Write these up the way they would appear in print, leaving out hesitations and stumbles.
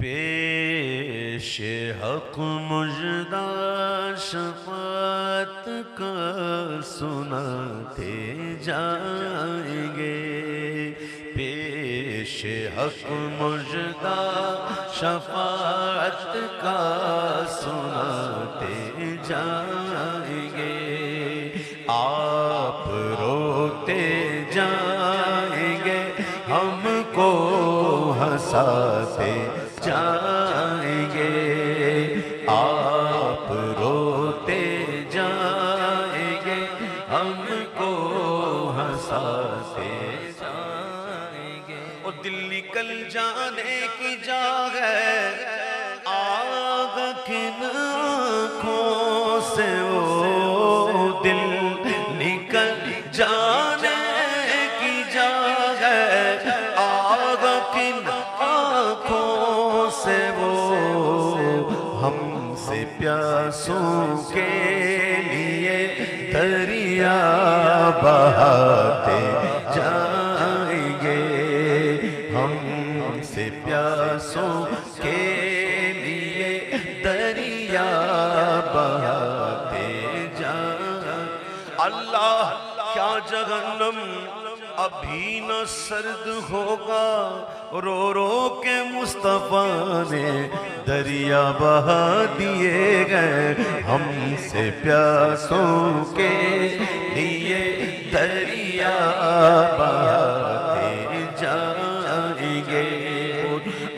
पेश हक मुजदा शफात का सुनाते जाएंगे। पेश हक मुजदा शफात का सुनाते जाएंगे। आप रोते जाएंगे, हमको हंसाते जाएंगे। आप रोते जाएंगे, हमको हंसाते जाएंगे। और दिल निकल जाने की जाग है, आग किन आँखों से वो दिल निकल जाने की जाग है, आग किन आँखों से वो हमसे प्यासों के लिए दरिया बहाते जाएंगे। हमसे प्यासों के लिए दरिया बहाते जाएंगे। अल्लाह क्या जहन्नम अभी न सर्द होगा, रो रो के मुस्तफा ने दरिया बहा दिए गए। हमसे प्यासों के लिए दरिया बहाते जाएंगे।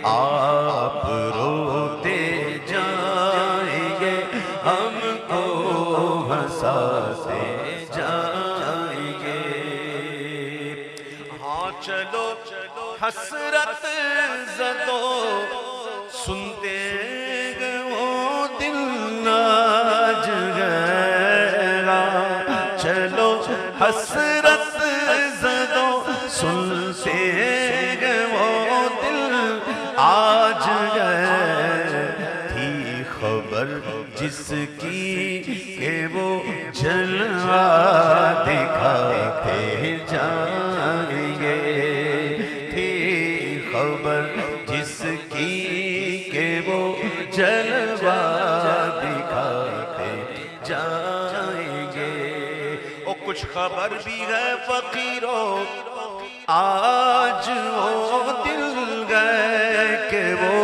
आप रोते जाएंगे, हमको हंसाते जाएंगे। हाँ चलो हसरत ज़दो सुनते वो दिल आज गया। चलो हसरत ज़दो सुनते वो दिल आज गए। थी खबर जिसकी के वो जलवा दिखाते जाएंगे। थी खबर जिसकी के वो जलवा दिखाते जाएंगे। और कुछ खबर भी है फकीरों, आज वो दिल गए के वो।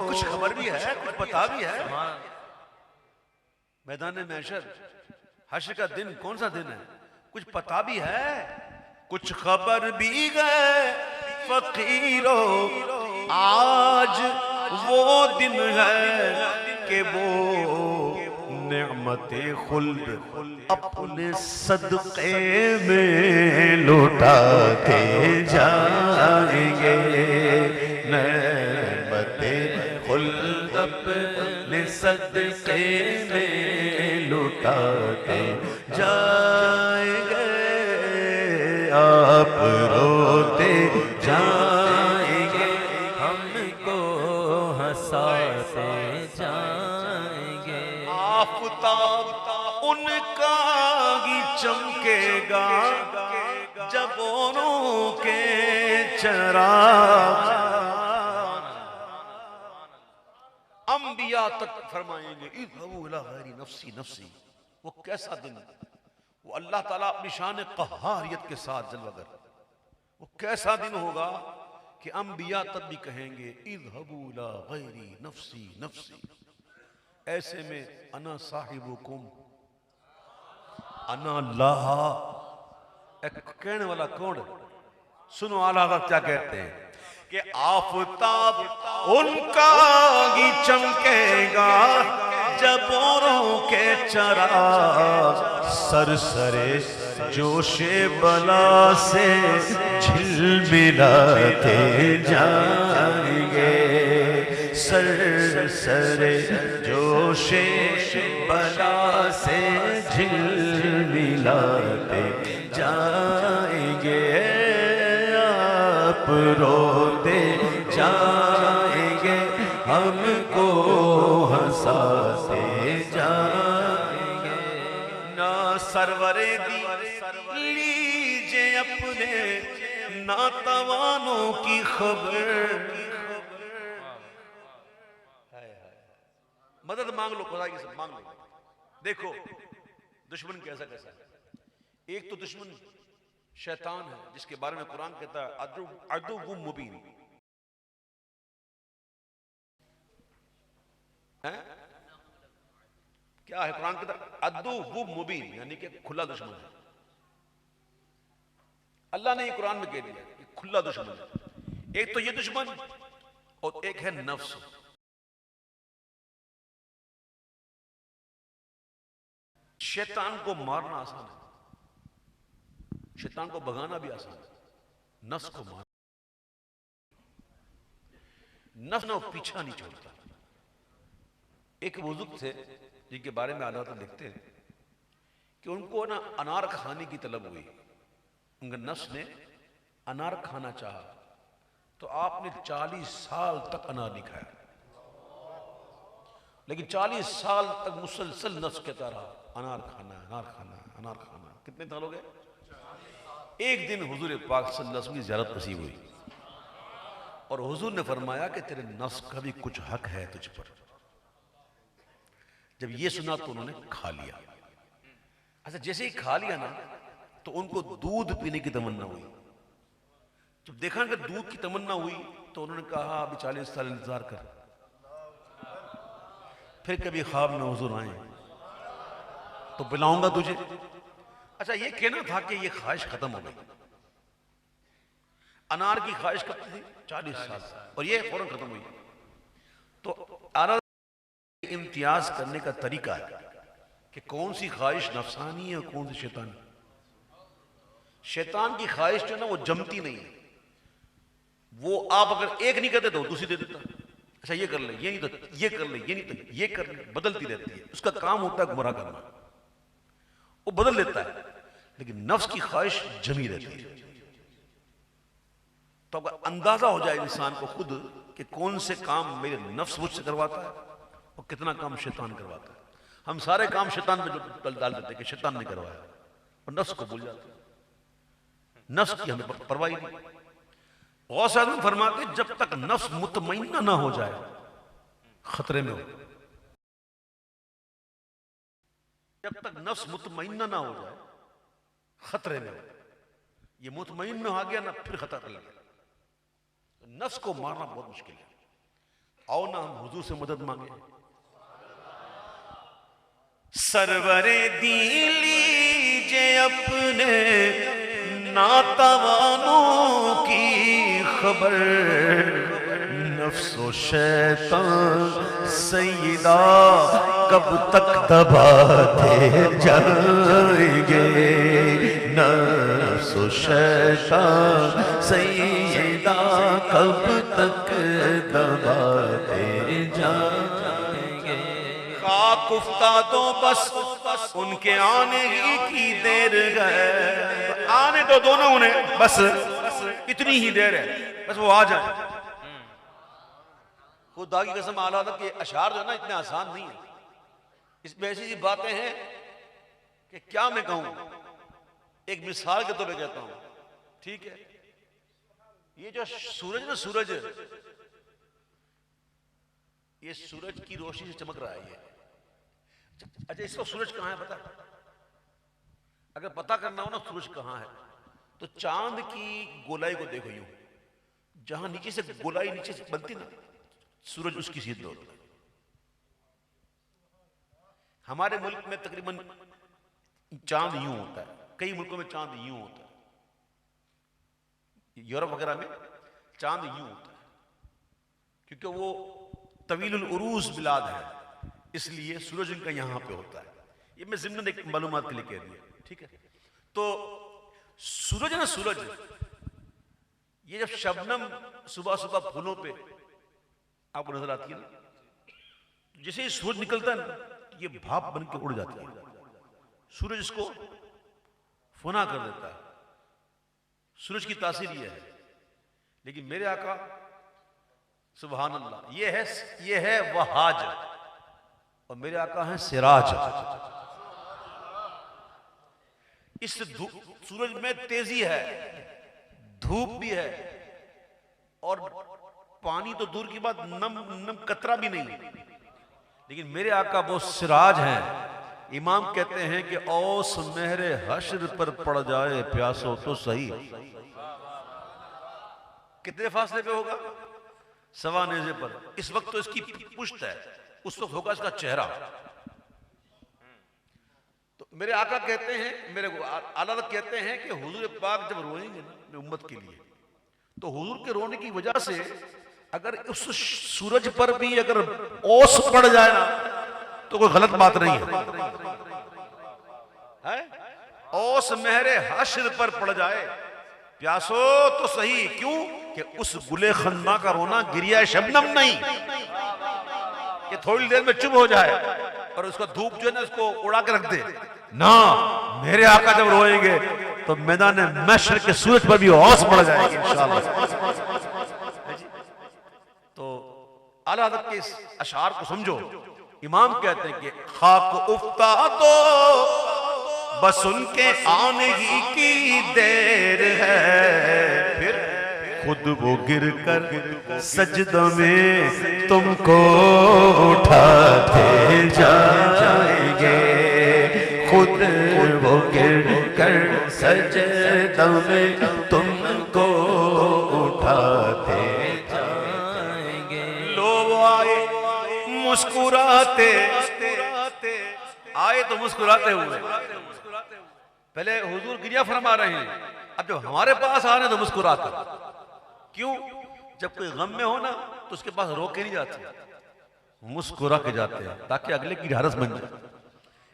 कुछ खबर भी है, कुछ पता भी है। मैदान महशर हश्र का दिन कौन सा दिन है, कुछ पता भी है। कुछ खबर भी है फकीरों, आज वो दिन है कि वो नेमते खुल्द अपने सदक़े में लुटाते जाएंगे। नेमते खुल्द अपने सदक़े में लुटाते जाएंगे। आप रोते जाएंगे, हमको हंसाते जाएंगे। आफ़ताब उनका ही चमकेगा जब औरों के चिराग। अंबिया तक फरमाएंगे इज़हबू इला गैरी नफ्सी नफ्सी। वो कैसा दिन, वो अल्लाह ताला अपनी शान क़हारियत के साथ जलवागर। वो कैसा दिन होगा कि अंबिया तब भी कहेंगे इज़हबू इला गैरी नफ्सी नफ्सी। ऐसे में अना साहिबुकुम अना लाहा। एक कहने वाला कौन? सुनो आला क्या कहते हैं कि आफ़ताब उनका ही चमकेगा जब औरों के चिराग। सरसरे जोशे बला से झिलमिलाते जाएंगे। सरसरे जोशे बला से झिलमिलाते जाएंगे। आप रोते जाएंगे, हमको हंसाते जाएंगे। ना सरवरे दी लीजिए अपने नातवानों की खबर, मदद मांग लो, खुदा की सब मांग लो। देखो दुश्मन कैसा कैसा है। एक तो दुश्मन शैतान है, जिसके बारे में कुरान कहता है अदुव्वुम मुबीन है। क्या है कुरान कहता अदुव्वुम मुबीन, यानी कि खुला दुश्मन है। अल्लाह ने ये कुरान में कह दिया कि खुला दुश्मन है। एक तो ये दुश्मन और एक है नफ्स। शैतान को मारना आसान है, शैतान को भगाना भी आसान है। नफ्स को मारना, नफ्स ना पीछा नहीं छोड़ता। एक बुजुर्ग थे जिनके बारे में आला लिखते हैं कि उनको ना अनार खाने की तलब हुई। उनके नफ्स ने अनार खाना चाहा तो आपने 40 साल तक अनार नहीं खाया, लेकिन 40 साल तक मुसलसल नफ्स कहता रहा अनार खाना, अनार खाना, अनार खाना। कितने साल हो गए? एक दिन हुजूर पाक सल्लल्लाहु अलैहि वसल्लम की ज़ियारत नसीब हुई और हुजूर ने फरमाया कि तेरे नफ्स का भी कुछ हक है तुझ पर। जब ये सुना तो उन्होंने खा लिया। अच्छा, जैसे ही खा लिया ना तो उनको दूध पीने की तमन्ना हुई। जब देखा कि दूध की तमन्ना हुई तो उन्होंने कहा अभी 40 साल इंतजार कर, फिर कभी ख्वाब में हुजूर आए तो पिलाऊंगा तुझे। अच्छा, ये कहना था कि ये ख्वाहिश खत्म हो गई। अनार की ख्वाहिश कब थी? 40 साल, और ये फौरन खत्म हुई। तो आला इम्तियाज करने का तरीका है कि कौन सी ख्वाहिश नफसानी है और कौन सी शैतानी। शैतान की ख्वाहिश जो है ना वो जमती नहीं है। वो आप अगर एक नहीं करते तो दूसरी दे देता। अच्छा ये कर ले, ये नहीं तो ये कर ले, ये नहीं तो ये कर ले, बदलती रहती है। उसका काम होता है गुमराह करना, वो बदल लेता है। लेकिन नफ्स की ख्वाहिश जमी रहती है। तो अगर अंदाजा हो जाए इंसान को खुद कि कौन से काम मेरे नफ्स मुझसे करवाता है और कितना काम शैतान करवाता है। हम सारे काम शैतान पे डाल देते हैं कि शैतान ने करवाया और नफ्स को भूल जाते हैं। नफ्स की हमें परवाह नहीं। गौस आज़म फरमाते जब तक नफ्स मुतमइन्ना ना हो जाए खतरे में हो। जब तक नफ्स मुतमइन्ना ना हो जाए खतरे में हो। ये मुतमइन में आ गया ना फिर खतरा कर गया। तो नफ्स को मारना बहुत मुश्किल है। आओ ना हम हुजूर से मदद मांगे। सरवरे दी लीजे अपने नातवानों की खबर, नफ्सो शैतान सैयदा कब तक दबाते जाएंगे। नफ्सो शैतान सैयदा कब तक दबाते जाएंगे। खाक उफ्ता तो बस उनके आने ही की देर है। आने तो दोनों उन्हें, बस इतनी ही देर है, बस वो आ जाए। खुदा की कसम आला के अशार जो है ना इतने आसान नहीं है। इसमें ऐसी सी बातें हैं कि क्या मैं कहूं। एक मिसाल के तौर पे कहता हूं, ठीक है, ये जो सूरज ना, सूरज ये सूरज की रोशनी से चमक रहा है ये। अच्छा इसका सूरज कहां है पता? अगर पता करना हो ना सूरज कहां है तो चांद की गोलाई को देखो। यूं जहां नीचे से गोलाई नीचे से बनती ना, सूरज उसकी सीध होता है। हमारे मुल्क में तकरीबन चांद यूं होता है, कई मुल्कों में चांद यूं होता है। यूरोप वगैरह में चांद यूं होता है क्योंकि वो तवीलुल उरूज बिलाद है, इसलिए सूरज इनका यहां पे होता है। ये मैं ज़िम्नन एक मालूमात के लिए कह दिया, ठीक है। तो सूरज ना, सूरज ये जब शबनम सुबह सुबह फूलों पे आपको नजर आती है ना, जैसे ही सूरज निकलता है ना ये भाप बन के उड़ जाती है। सूरज इसको फना कर देता है। सूरज की तासीर ये है। लेकिन मेरे आका सुभान अल्लाह ये है वहाज और मेरे आका है सिराज। इस सूरज में तेजी है, धूप भी है और पानी तो दूर की बात, नम कतरा भी नहीं, लेकिन मेरे आका वो सिराज हैं। इमाम कहते हैं कि औस मेहरे हश्र पर पड़ जाए प्यासो तो सही। कितने फासले पे होगा? सवा नेज़े पर। इस वक्त तो इसकी पुश्त है, उस वक्त होगा इसका चेहरा। तो मेरे आका कहते हैं, मेरे आला कहते हैं कि हुजूर पाक जब रोएंगे ना अपनी उम्मत के लिए, तो हुजूर के रोने की वजह से अगर उस सूरज पर भी अगर ओस पड़ जाए ना तो कोई गलत बात नहीं है। ओस मेहरे हश्र पर पड़ जाए प्यासो तो सही। क्यों? कि उस गुले खन्ना का रोना गिरिया शबनम नहीं कि थोड़ी देर में चुप हो जाए और उसका धूप जो है ना उसको उड़ा के रख दे ना। मेरे आका जब रोएंगे तो मैदान महशर के सूरज पर भी औस पड़ जाएगी इंशाअल्लाह। तो आला हज़रत के इस अशार को समझो। इमाम कहते हैं कि खाक उफ्ता तो बस उनके आने ही की देर है, फिर खुद वो गिर कर सजदों में तुमको उठाते जाएंगे। खुद वो गिर कर सजदों में तुमको उठाते जाएंगे। लोग आए मुस्कुराते, आए तो मुस्कुराते हुए। पहले हुजूर गिरिया फरमा रहे हैं, अब जब हमारे पास आ रहे हैं तो मुस्कुराते। क्यों? जब कोई गम में हो ना तो उसके पास रो के नहीं जाते, मुस्कुरा के जाते हैं ताकि अगले की ढारस बन जाए।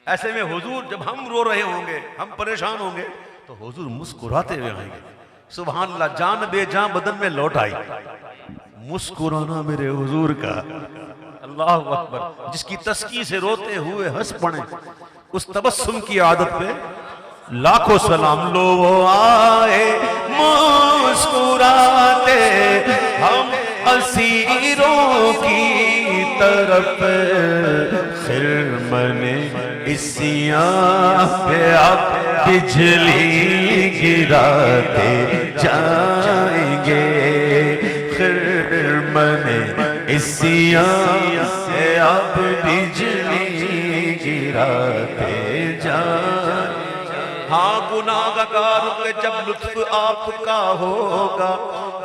ऐसे में हुजूर जब हम रो रहे होंगे, हम परेशान होंगे, तो हुजूर मुस्कुराते हुए आएंगे। सुभान अल्लाह, जान बेजान बदन में लौट आई। मुस्कुराना मेरे हुजूर का, अल्लाह अकबर। जिसकी तस्की से रोते हुए हंस पड़े, उस तबस्सुम की आदत पे लाखों सलाम। लो वो आए मुस्कुराते हम असीरों की तरफ, खिरमने इसियां पे आप बिजली गिराते जाएंगे। खिरमने इसियां पे आप बिजली गिराते जाएंगे। हाँ, गुनाहगार के जब लुत्फ आपका होगा,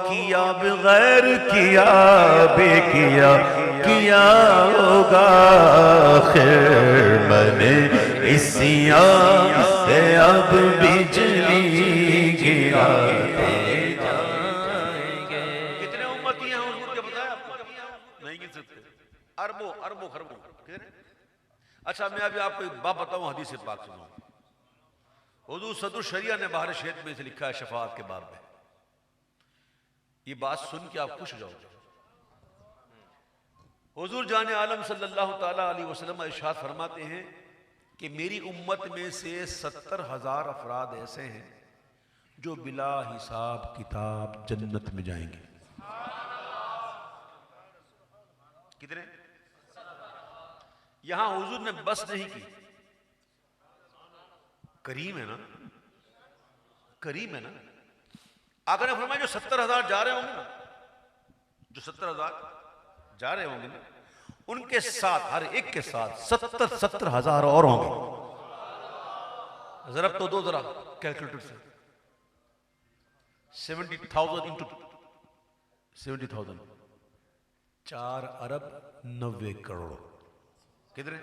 किया बगैर किया बेकिया किया होगा। खैर मैंने इसियां से अब बिजली गिराते जाएंगे। कितने उम्मती हैं हुजूर के, बताया आपको? नहीं गिन सकते, अरबों अरबों खरबों। अच्छा, मैं अभी आपको एक बात बताऊं, हदीस पाक सुनाऊं। हुजूर सदर शरिया ने बाहर शेत में से लिखा है शफाअत के बाब में। ये बात सुन के आप खुश हो जाओगे। हुजूर जाने आलम सल्लल्लाहु ताला अलैहि वसल्लम इरशाद फरमाते हैं कि मेरी उम्मत में से 70,000 अफराद ऐसे हैं जो बिला हिसाब किताब जन्नत में जाएंगे। कितने? यहां हुजूर ने बस नहीं की, करीम है ना, करीम है ना। आका ने फरमाया जो 70,000 जा रहे होंगे ना, जो 70,000 जा रहे होंगे ना, उनके साथ, हर एक के साथ 70,000 और होंगे। जरा तो दो जरा कैलकुलेटर से, 70,000 इंटू 70,000, 4 अरब 90 करोड़। कितने?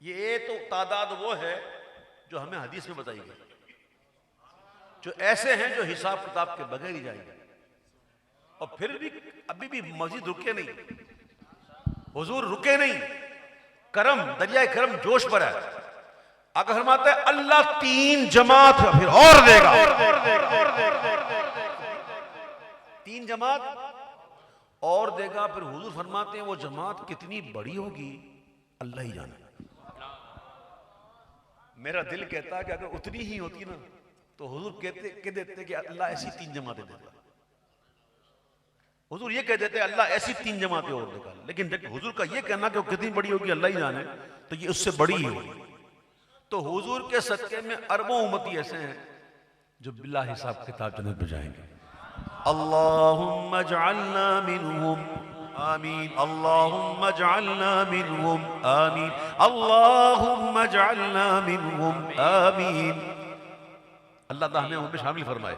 ये तो तादाद वो है जो हमें हदीस में बताई गई, जो ऐसे हैं जो हिसाब किताब के बगैर ही जाएंगे। और फिर भी अभी भी मस्जिद रुके नहीं, हुजूर रुके नहीं। करम, दरिया करम जोश पर है। आका फरमाता है अल्लाह 3 जमात फिर और देगा, 3 जमात और देगा। फिर हुजूर फरमाते हैं वो जमात कितनी बड़ी होगी अल्लाह ही जाने। मेरा दिल कहता है कि अगर उतनी ही होती ना तो हुजूर कह देते कि अल्लाह ऐसी 3 जमातें देगा। हुजूर ये कह देते अल्लाह ऐसी 3 जमातें और देगा। लेकिन हुजूर का ये कहना कि वो कितनी बड़ी होगी अल्लाह ही जाने, तो ये उससे बड़ी ही होगी। तो हुजूर के सदके में अरबों उम्मती ऐसे हैं जो बिला हिसाब किताब जन्नत में जाएंगे। अल्लाहुम्मा जअलना मिनहुम आमीन। अल्लाहुम्मा जअलना मिनहुम, आमीन। अल्लाहुम्मा जअलना मिनहुम, आमीन। अल्लाह ताला हमें उनमें शामिल फरमाए।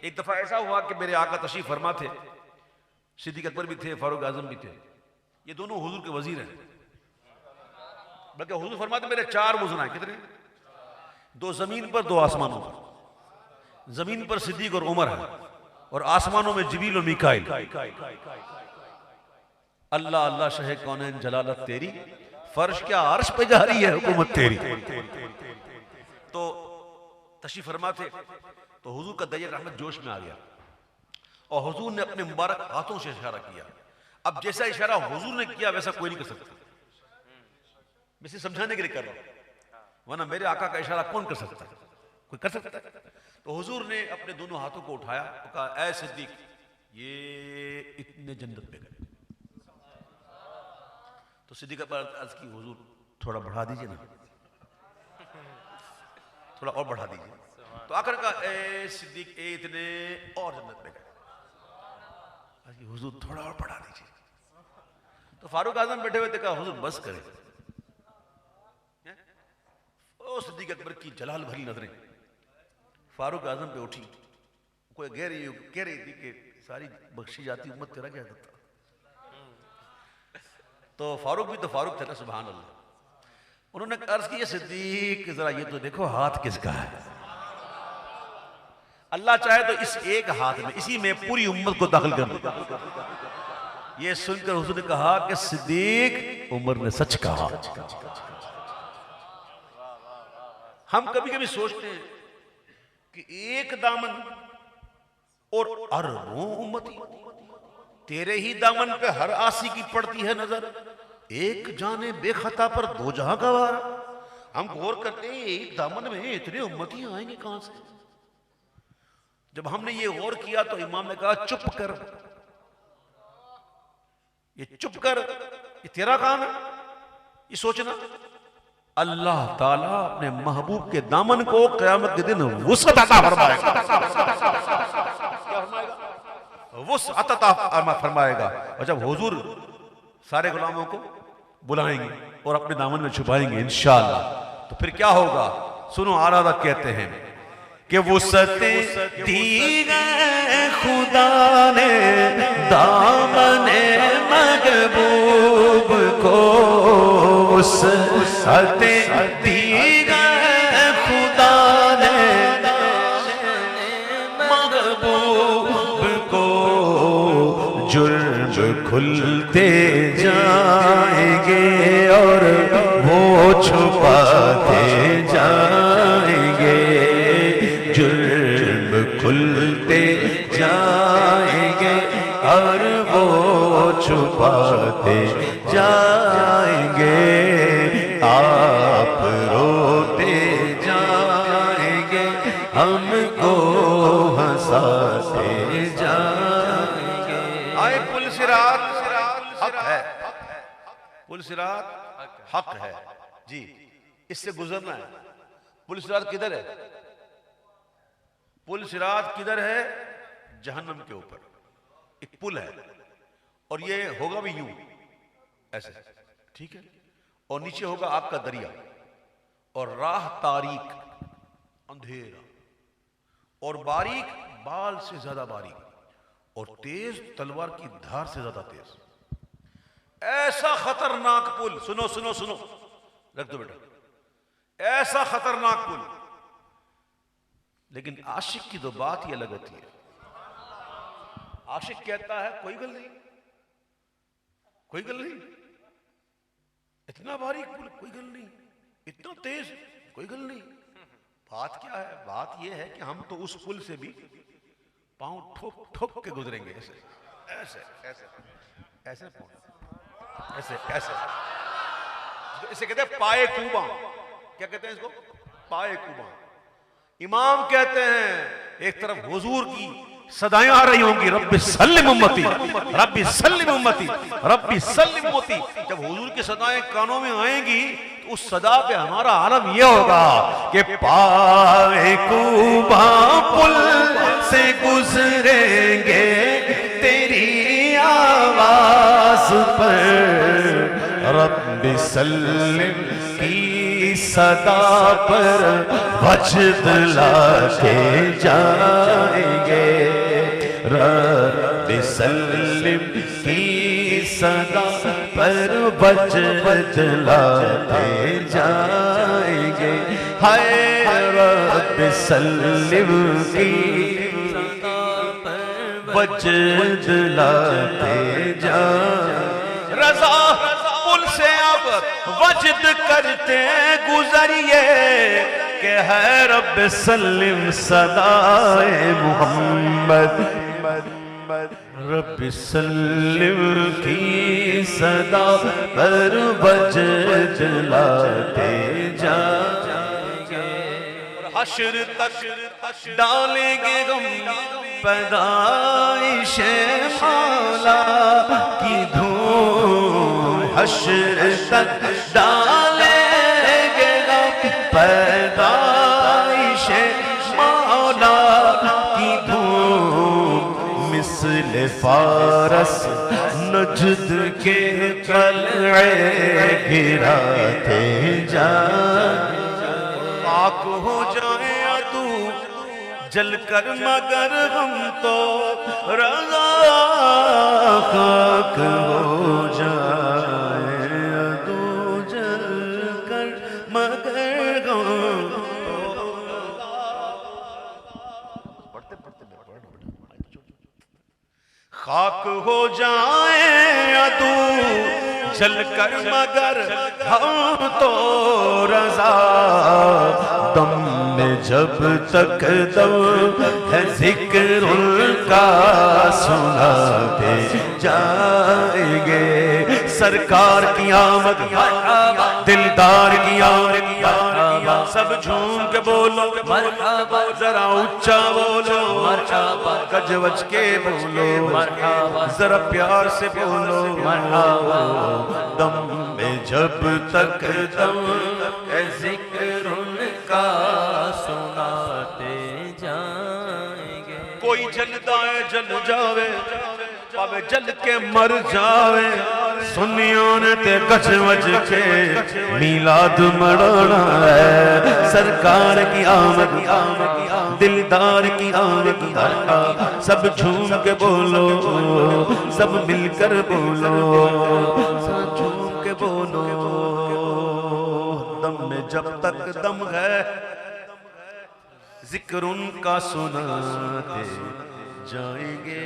एक दफा ऐसा हुआ कि मेरे आका तशरीफ फरमा थे, सिद्दीक अकबर भी थे, फारूक आजम भी थे। ये दोनों हुजूर के वजीर हैं। बल्कि हुजूर फरमाते मेरे 4 वज़न हैं। कितने? 2 जमीन पर, 2 आसमानों पर। जमीन पर सिद्दीक और उमर है और आसमानों में जिब्रील और मीकाईल। अल्लाह अल्लाह शहे कौनैन जलालत तेरी, फर्श क्या अर्श पे जा रही है हुकूमत तेरी। तो तशरीफ फरमा थे तो हुजूर का दरिया रहमत जोश में आ गया और हुजूर ने अपने मुबारक हाथों से इशारा किया। अब जैसा इशारा हुजूर ने किया वैसा कोई नहीं कर सकता। मैं इसे समझाने के लिए कर रहा हूं, वरना मेरे आका का इशारा कौन कर सकता है? कोई कर सकता है? तो हुजूर ने अपने दोनों हाथों को उठाया और कहा, ऐ सिद्दीक, ये इतने जन्नत पे गए। तो सिद्दीक पर अर्ज की, हुजूर थोड़ा बढ़ा दीजिए ना, थोड़ा और बढ़ा दीजिए। तो आखिर का, ए सिद्दीक, ए इतने और जन्नत पे गए। हुजूर थोड़ा और बढ़ा दीजिए। तो फारूक आजम बैठे हुए थे, कहा हुजूर बस करें। ओ सिद्दीक अकबर की जलाल भरी नजरें फारूक आजम पे उठी। कोई कह रही थी कि सारी बख्शी जाती उम्मत तेरा क्या करता। तो फारूक भी तो फारूक थे ना, सुभान अल्लाह। उन्होंने अर्ज किया, सिद्दीक जरा ये तो देखो हाथ किसका है। अल्लाह चाहे तो इस एक हाथ में, इसी में पूरी उम्मत को दाखिल कर दे। ये सुनकर हुजूर ने कहा कि सिद्दीक, उमर ने सच कहा। हम कभी कभी सोचते हैं कि एक दामन और अरबों उम्मती, तेरे ही दामन पे हर आसी की पड़ती है नजर, एक जाने बेखता पर 2 जहां का वार। हम गौर करते हैं एक दामन में इतने उम्मती आएंगे कहां से। जब हमने ये गौर किया तो इमाम ने कहा, चुप कर, ये चुप कर, ये तेरा काम है ये सोचना। अल्लाह ताला अपने महबूब के दामन को क़यामत के दिन वुसअत अता फरमाएगा। क्या फरमाएगा? वुसअत अता फरमाएगा। और जब हुजूर सारे गुलामों को बुलाएंगे और अपने दामन में छुपाएंगे इंशाअल्लाह, तो फिर क्या होगा? सुनो, आराधा कहते हैं कि वुसअते दी गए खुदा ने दामने महबूब को, वुसअते दी गए खुदा ने महबूब को, जुर्म खुलते जाएंगे और वो छुपाते जाएंगे। जुर्म खुलते जाएंगे और वो छुपाते जाएंगे। आप रोते जाएंगे, हमको हंसाते जाएंगे। आए पुल सिरात हक है, पुल सिरात हक है जी, इससे गुजरना है। पुल सिरात किधर है? पुल सिरात किधर है? जहन्नम के ऊपर एक पुल है और ये होगा भी यूं ऐसे, ठीक है, और नीचे होगा आग का दरिया और राह तारीक, अंधेरा और बारीक, बाल से ज्यादा बारीक और तेज तलवार की धार से ज्यादा तेज। ऐसा खतरनाक पुल, सुनो सुनो सुनो, रख दो बेटा, ऐसा खतरनाक पुल। लेकिन आशिक की तो बात ही अलग होती है। आशिक कहता है कोई गल नहीं, कोई गल नहीं, इतना बारीक पुल कोई गल नहीं, इतना तेज कोई गल नहीं। बात क्या है? बात यह है कि हम तो उस पुल से भी पांव ठोक ठोक के गुजरेंगे। ऐसे ऐसे ऐसे ऐसे ऐसे ऐसे, इसे कहते हैं पाए कूबा। क्या कहते हैं इसको? पाए कूबा। इमाम कहते हैं एक तरफ हुजूर की सदाएं आ रही होंगी, रब्बी सल्लिम उम्मती, रब्बी सल्लिम उम्मती, रब्बी सल्लिम उम्मती। जब हुजूर की सदाएं कानों में आएंगी तो उस सदा पे हमारा आलम यह होगा कि पाए कूबा पुल से गुजरेंगे, तेरी आवाज पर, रब्बि सल्लिम की सदा पर वजद लाके जाएंगे। रब्बि सल्लिम की सदा पर वजद लाके जाएंगे। हाय रब्बि सल्लिम की वजद लाते जा। रजा पुल से अब वजद करते गुजरिए के है रब सल्लिम सदाए मोहम्मद। रब सल्लिम की सदा पर वजद लाते जा। हश्र तक डालेंगे गम पैदाइशे मौला की धूम। हश्र तक डालेंगे गम पैदाइशे मौला की धूम। मिस्ल फारस नजद के कलए गिराते जा। खाक हो जाए अदू जलकर मगर हम तो रजा। खाक हो जाए अदू जलकर मगर हम तो। खाक हो जाए अदू जलकर मगर हम तो रजा। दम में जब तक दम है जिक्र उनका सुनाते जाएंगे। सरकार की आमद दिलदार की आमद सब झूम के बोलो मरहबा। जरा ऊंचा बोलो मरहबा। गजवज के बोलो मरहबा। जरा प्यार से बोलो मरहबा। दम में जब तक दम है जिक्र उनका सुनाते जाएंगे। कोई जलदा है जल जावे पावे जल के मर जावे। सुनियों ने ते गजवज के मीलाद मनाना है। सरकार की आमद दिलदार की आमद। सब झूम के बोलो सब मिलकर बोलो सब झूम के बोलो। दम में जब तक दम है जिक्र उनका सुनाते जाएंगे।